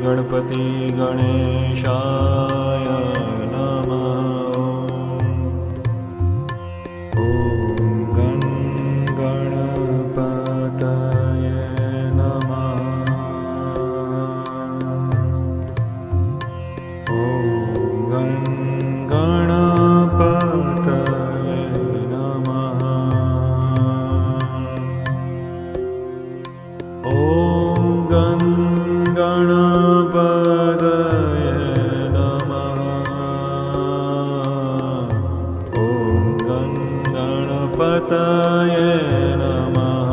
गणपति गणेशाय नमः। ॐ गं गणपतये नमः। ॐ गं गणपतये नमः। ॐ गं गणपतये नमः। ॐ गं गणपतये नमः।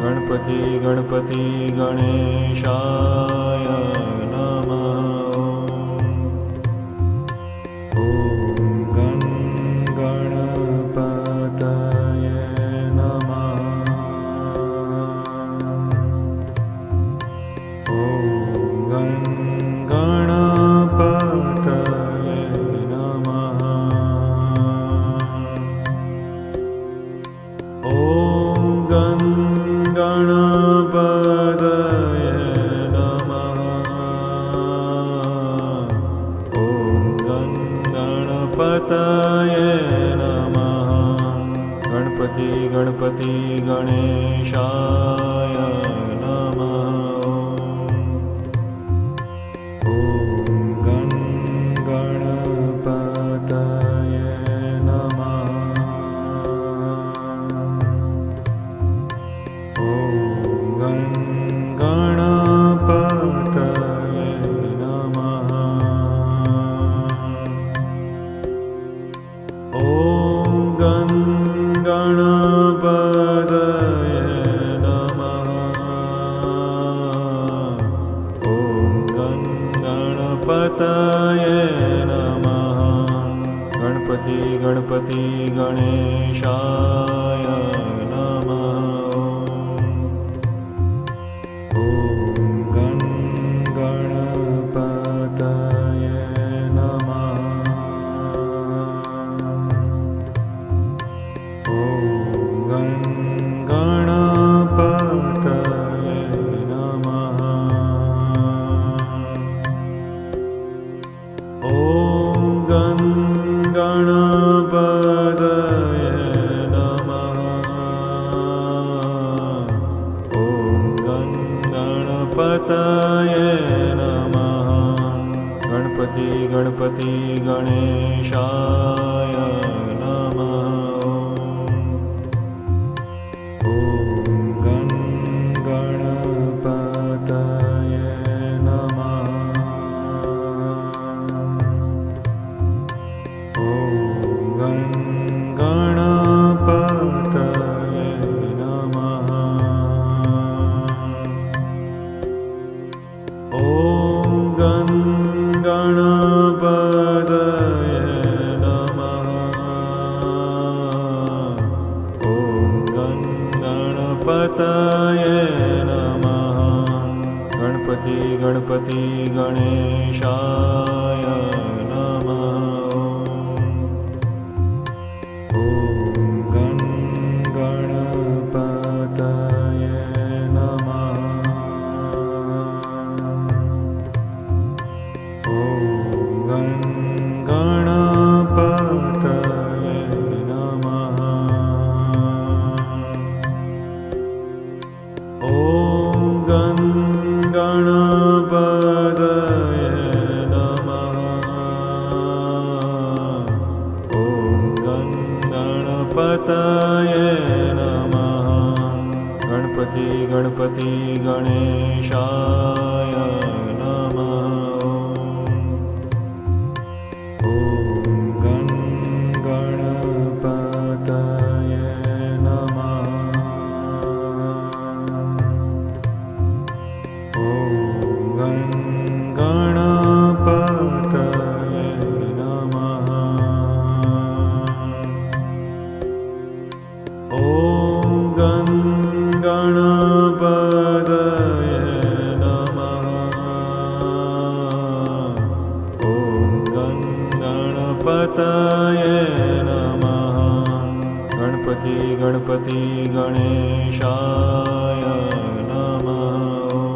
गणपति गणपति गणेशाय नमः। ॐ गं गणपतये नमः। ॐ गं गणपतये नमः। ॐ गं गणपतये नमः। ॐ गं गणपतये नमः। गणपति गणपति गणेशाय नमः। ॐ गं गणपतये नमः। ॐ गं गणपतये नमः। ॐ गं गणपतये नमः। ॐ गं गणपतये नमः। गणपति गणपति गणेशाय नमः। ॐ गं गणपतये नमः। ॐ गं गणपतये नमः। ॐ गं गणपतये नमः। ॐ गं गणपतये नमः। गणपति गणपति गणेशाय नमः। ॐ गं गणपतये नमः। ॐ गं गणपतये नमः। ॐ गं गणपतये नमः। ॐ गं गणपतये नमः। गणपति गणपति गणेशाय नमः। ॐ गं गणपतये नमः। ॐ गं गणपतये नमः। ॐ गं गणपतये नमः। ॐ गं गणपतये नमः। गणपति गणपति गणेशाय नमः। ॐ गं गणपतये नमः। ॐ गं गणपतये नमः। ॐ गं गणपतये नमः। ॐ गं गणपतये नमः। गणपति गणपति गणेशाय नमः। ॐ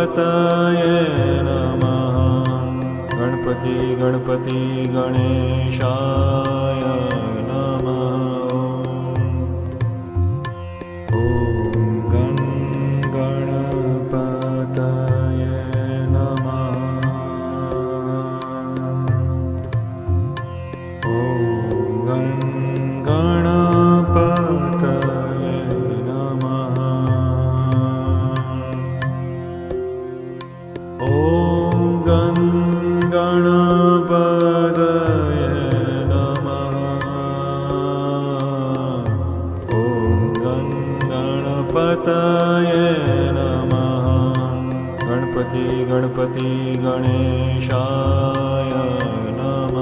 गणपतये नमः। गणपति गणपति गणेशाय नमः। ॐ गं गणपतये नमः। ॐ गं गणपतये नमः। ॐ गं गणपतये नमः। ॐ गं गणपतये नमः। गणपति गणपति गणेशाय नमः।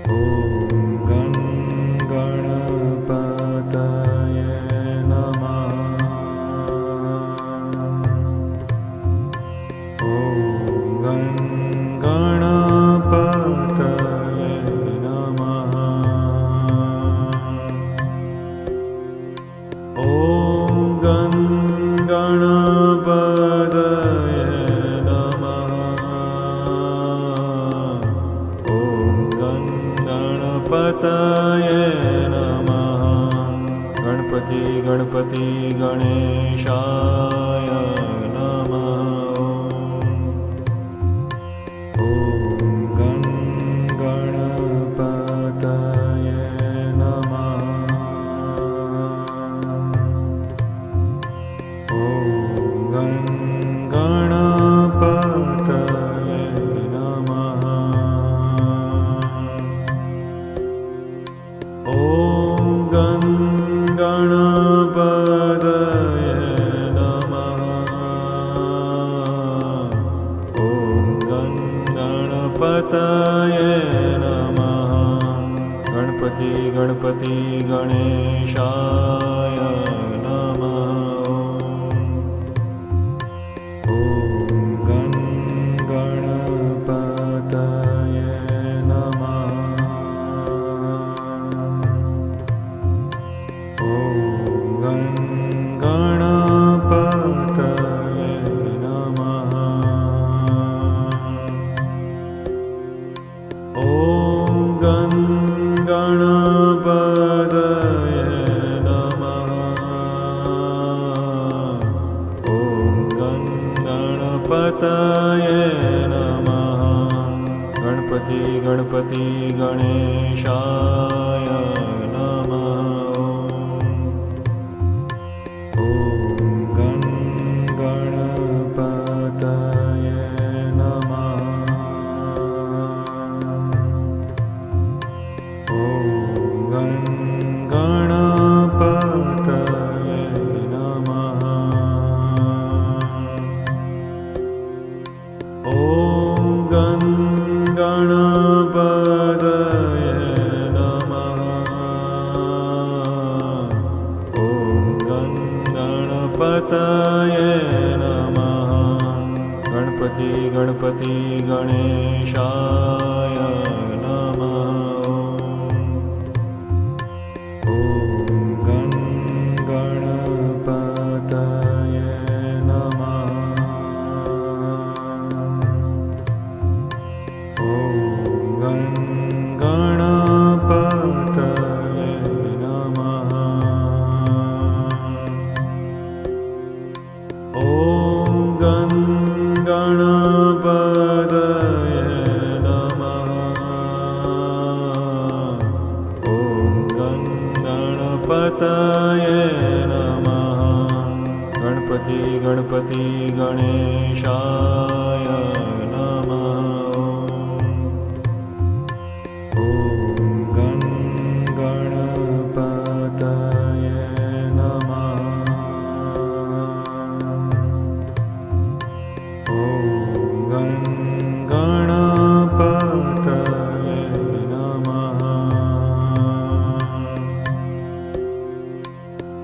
ॐ गं गणपतये नमः। ॐ गं गणपतये नमः। ॐ गं गणपतये नमः। ॐ गं गणपतये नमः। गणपति गणपति गणेशाय नमः। ॐ गं गणपतये नमः। ॐ गं गणपतये नमः। ॐ गं गणपतये नमः। ॐ गं गणपतये नमः। गणपति गणपति गणेशाय नमः। ॐ गं गणपतये नमः। ॐ गं गणपतये नमः। ॐ गं गणपतये नमः। ॐ गं गणपतये नमः। गणपति गणपति गणेशाय नमः। ॐ गं गणपतये नमः। ॐ गं गणपतये नमः। ॐ गं गणपतये नमः। ॐ गं गणपतये नमः। गणपति गणपति गणेशाय नमः। ॐ गं गणपतये नमः। ॐ गं गणपतये नमः। ॐ गं गणपतये नमः। ॐ गं गणपतये नमः। गणपति गणपति गणेशाय नमः। ॐ गं गणपतये नमः। ॐ गं गणपतये नमः।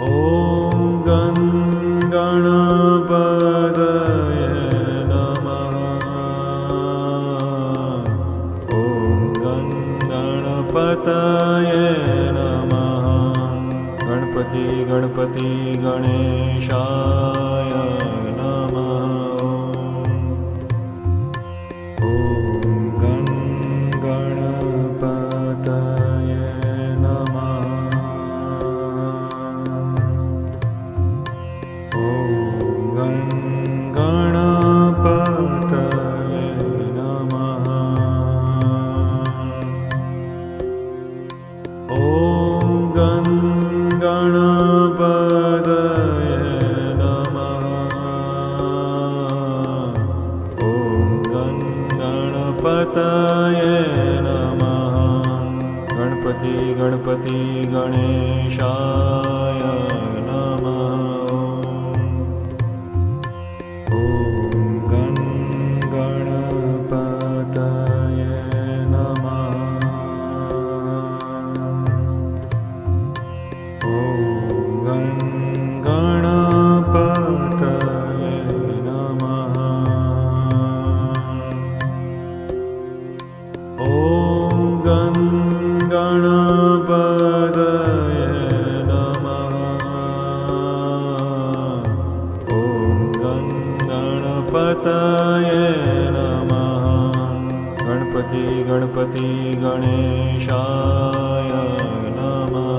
ॐ गं गणपतये नमः। ॐ गं गणपतये नमः। गणपति गणपति गणेशाय गणपति गणेशाय नमः। ॐ गं गणपतये नमः। ॐ गं गणपतये नमः। ॐ गं गणपतये नमः। ॐ गं गणपतये नमः। गणपति गणपति गणेशाय नमः।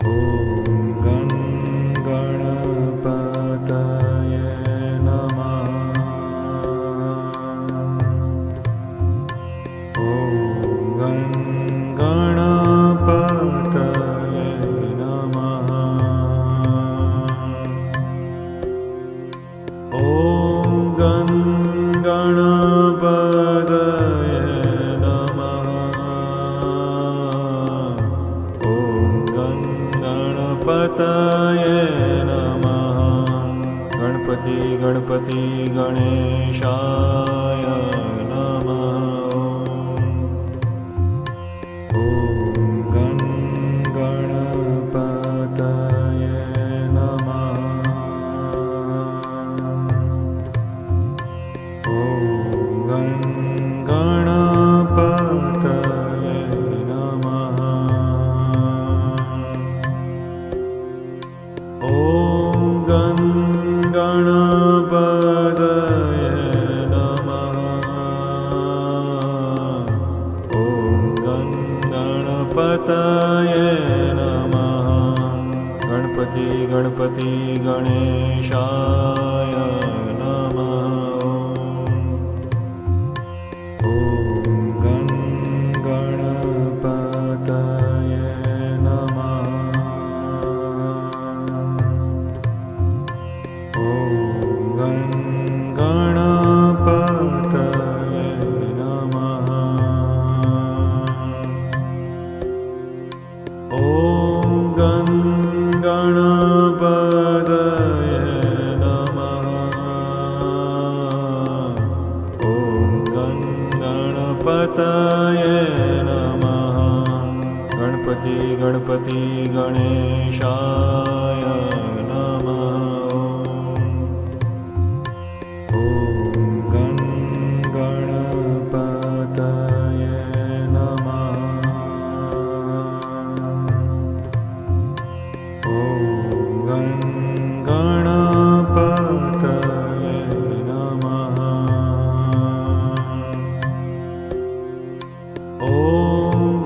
ॐ गं गणपतये नमः। ॐ गं गणपतये नमः। ॐ गं गणपतये नमः। ॐ गं गणपतये नमः। गणपति गणपति गणेशाय नमः। ॐ गं गणपतये नमः। ॐ गं गणपतये नमः। ॐ गं गणपतये नमः। ॐ गं गणपतये नमः। गणपति गणपति गणेशाय नमः। ॐ गं गणपतये नमः। ॐ गं गणपतये नमः। ॐ गं गणपतये नमः। ॐ गं गणपतये नमः। गणपति गणपति गणेशाय नमः। ॐ गं गणपतये नमः। ॐ गं गणपतये नमः। ॐ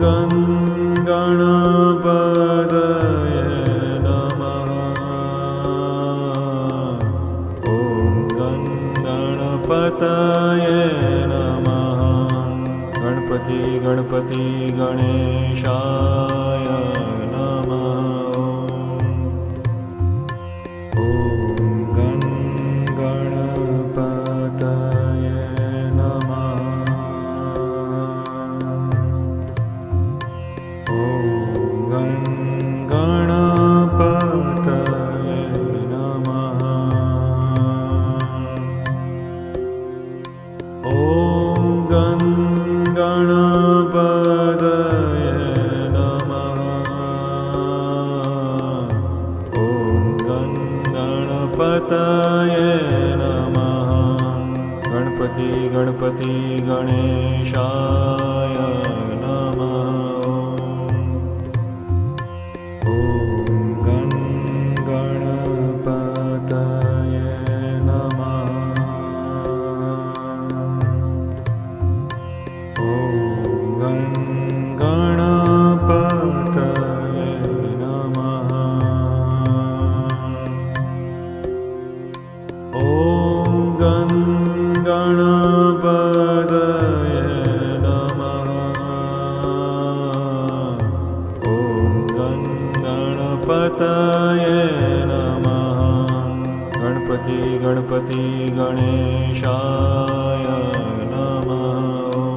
गं गणपतये नमः। ॐ गं गणपतये नमः। गणपति गणपति गणेशाय नमः। ॐ गं गणपतये नमः। ॐ गं गणपतये नमः। ॐ गं गणपतये नमः। ॐ गं गणपतये नमः। गणपति गणपति गणेशाय नमः। ॐ गं गणपतये नमः। ॐ गं गणपतये नमः। ॐ गं गणपतये नमः। ॐ गं गणपतये नमः। गणपति गणपति गणेशाय नमः। ॐ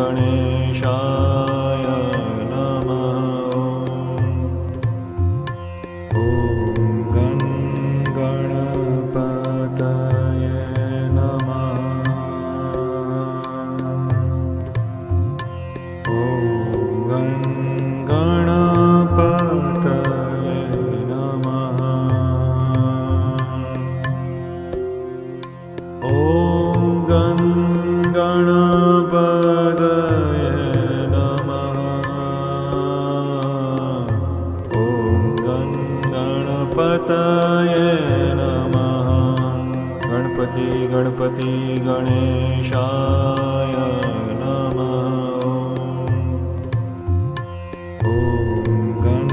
गणेशाय नमः। ॐ गं गणपतये नमः। ॐ गं गणपतये नमः। ॐ गं गणपतये नमः। ॐ गं गणपतये नमः। गणपति गणपति गणेशाय नमः। ॐ गं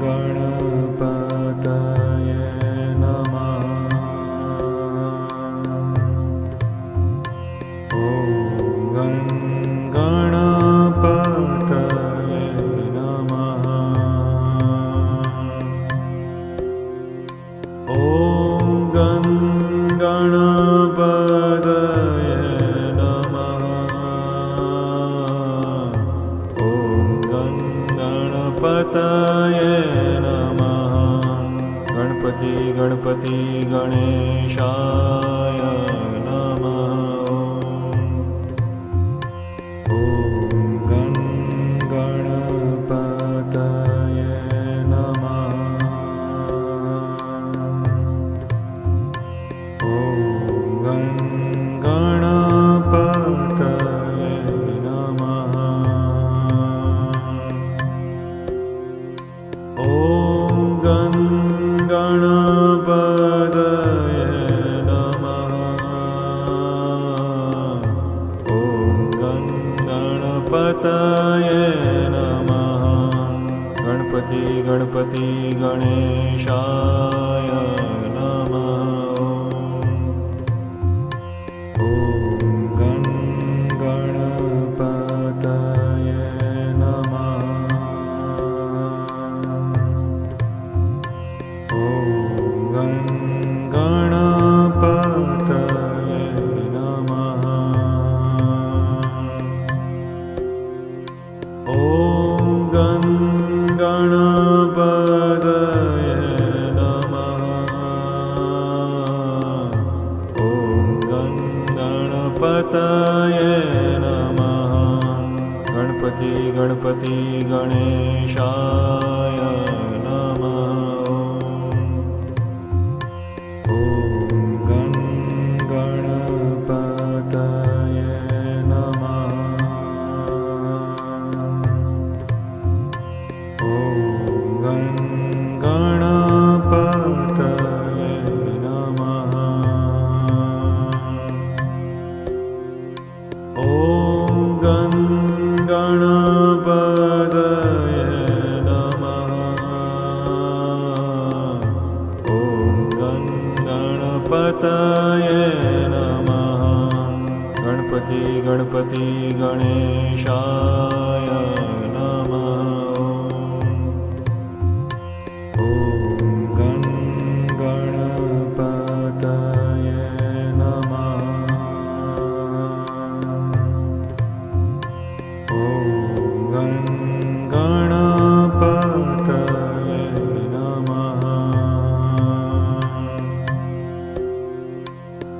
गणपतये नमः। ॐ गं गणपतये नमः। ॐ गं गणपतये नमः। ॐ गं गणपतये नमः। गणपति गणपति गणेशाय नमः। ॐ गं गणपतये नमः। ॐ गं गणपतये नमः। ॐ गं गणपतये नमः। ॐ गं गणपतये नमः। गणपति गणपति गणेशाय नमः। ॐ गं गणपतये नमः। ॐ गं गणपतये नमः। ॐ गं गणपतये नमः। ॐ गं गणपतये नमः। गणपति गणपति गणेशाय नमः। ॐ गं गणपतये नमः। ॐ गं गणपतये नमः। ॐ गं गणपतये नमः। ॐ गं गणपतये नमः। गणपति गणपति गणेशाय नमः। ॐ गं गणपतये नमः। ॐ गं गणपतये नमः।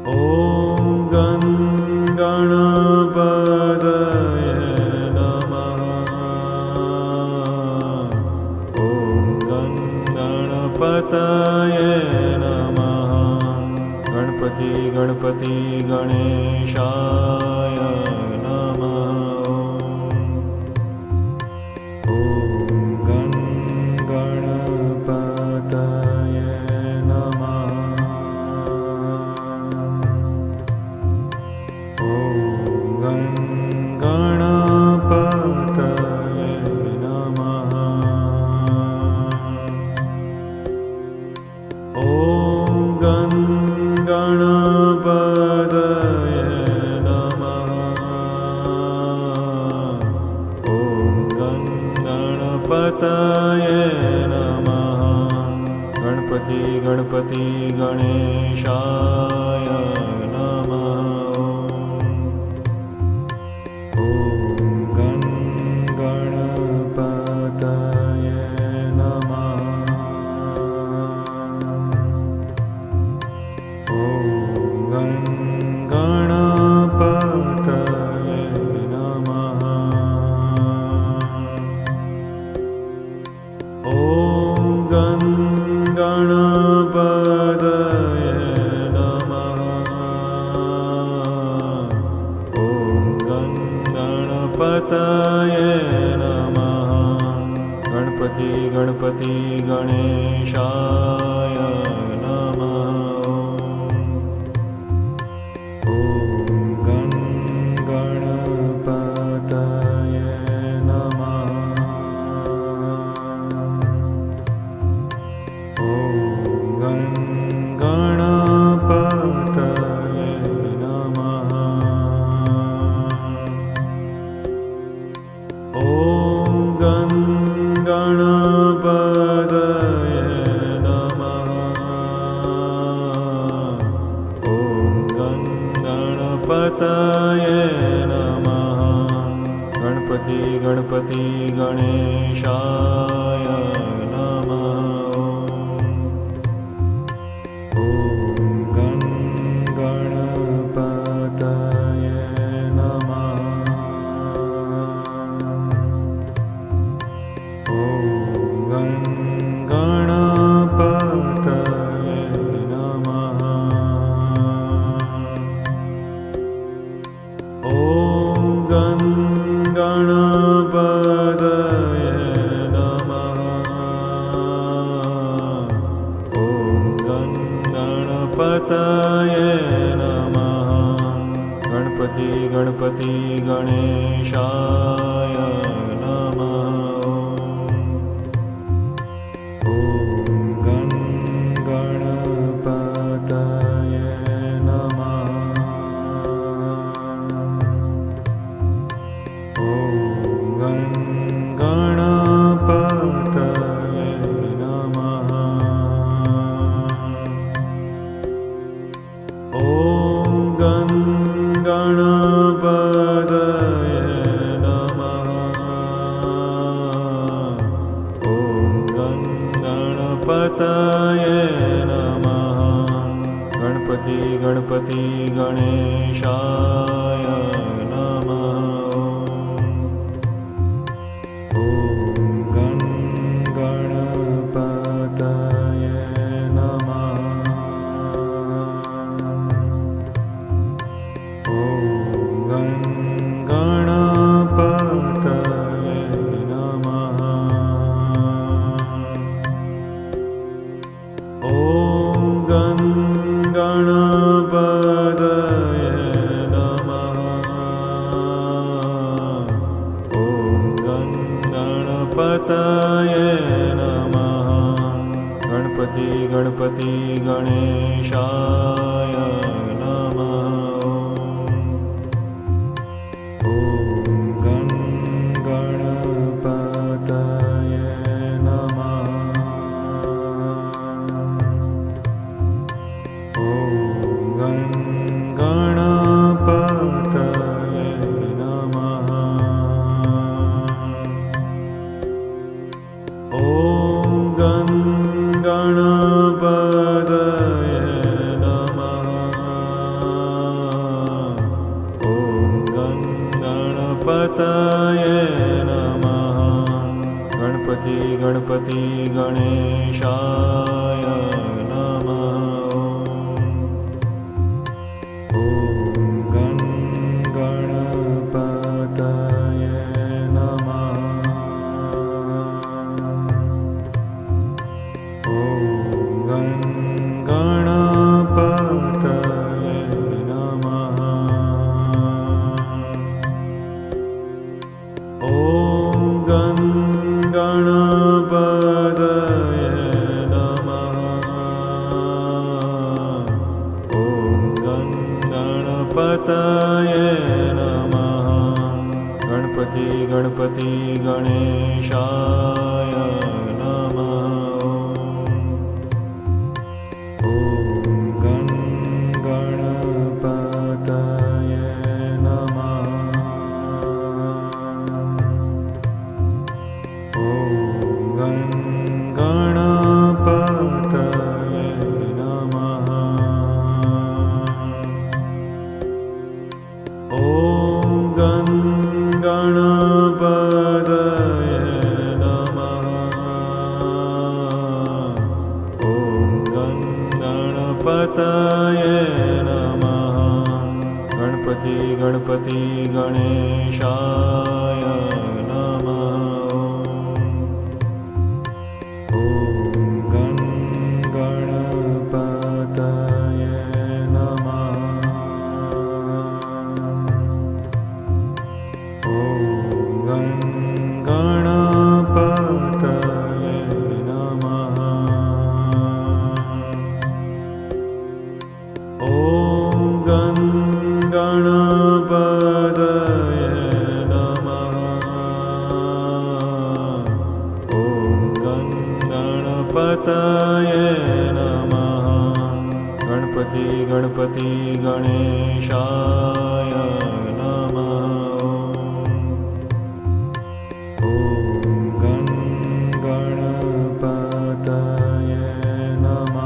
ॐ गं गणपतये नमः। ॐ गं गणपतये नमः। गणपति गणपति गणेशाय नमः। ॐ गं गणपतये नमः। ॐ गं गणपतये नमः। ॐ गं गणपतये नमः। नमः गणपति गणपति गणेशाय नमः ॐ गणपतये नमः ॐ गणपतये नमः ॐ गणपतये नमः ॐ गणपतये नमः गणपति गणपति गणेशाय नमः ॐ गणपतये नमः ॐ गणपतये नमः ॐ गणपतये नमः ॐ गणपतये नमः गणपति गणपति गणेशाय नमः ॐ गणपतये नमः ॐ गणपतये नमः ॐ गणपतये नमः ॐ गणपतये नमः गणपति गणपति गणेशाय नमः ॐ गणपतये नमः ॐ गणपतये नमः ॐ गणपतये नमः ॐ गणपतये नमः गणपति गणपति गणेशाय नमः ॐ गणपतये नमः ॐ गणपतये नमः ॐ गणपतये नमः ॐ गणपतये नमः गणपति गणपति गणेशाय नमः ॐ गणपतये नमः ॐ गणपतये नमः ॐ गणपतये नमः ॐ गणपतये नमः गणपति गणपति गणेशाय नमः ॐ गणपतये नमः ॐ गणपतये नमः ॐ गणपतये नमः ॐ गणपतये नमः गणपति गणपति गणेशाय ગણ ગણપતયે નમઃ. ઓમ ગણ ગણપતયે નમઃ. ઓમ ગણ ગણપતયે નમઃ. ગણપતિ ગણપતિ ગણેશાય નમઃ. ઓમ ગણ ગણપતયે નમઃ.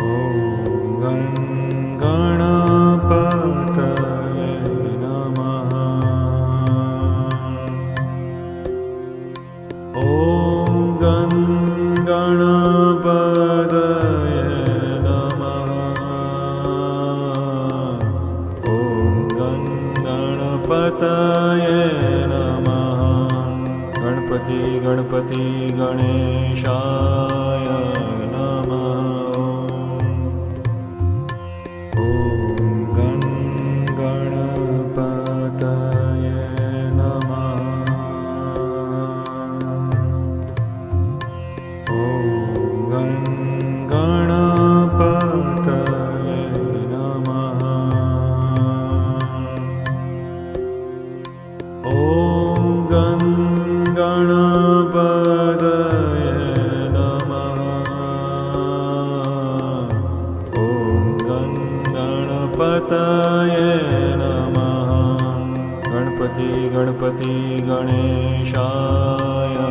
ઓમ ગણ ગણપતયે નમઃ. ઓમ ગણ ગણપતયે નમઃ. ઓમ ગણ ગણપતયે નમઃ. ગણપતિ ગણપતિ ગણેશાય નમઃ. ઓમ ગણ ગણપતયે નમઃ. ઓમ ગણ ગણપતયે નમઃ. ઓમ ગણ ગણપતયે નમઃ. ઓમ ગણ ગણપતયે નમઃ. ગણપતિ ગણપતિ ગણેશાય